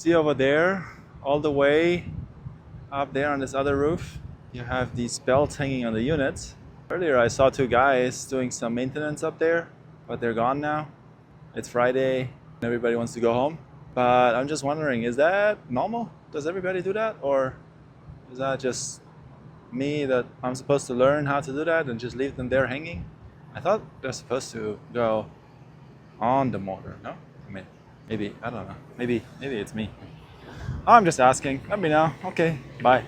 See over there, all the way up there on this other roof, you have these belts hanging on the units. Earlier I saw two guys doing some maintenance up there, but they're gone now. It's Friday, and everybody wants to go home. But I'm just wondering, is that normal? Does everybody do that? Or is that just me that I'm supposed to learn how to do that and just leave them there hanging? I thought they're supposed to go on the motor, no? I mean, maybe, I don't know. Maybe it's me. I'm just asking. Let me know. Okay, bye.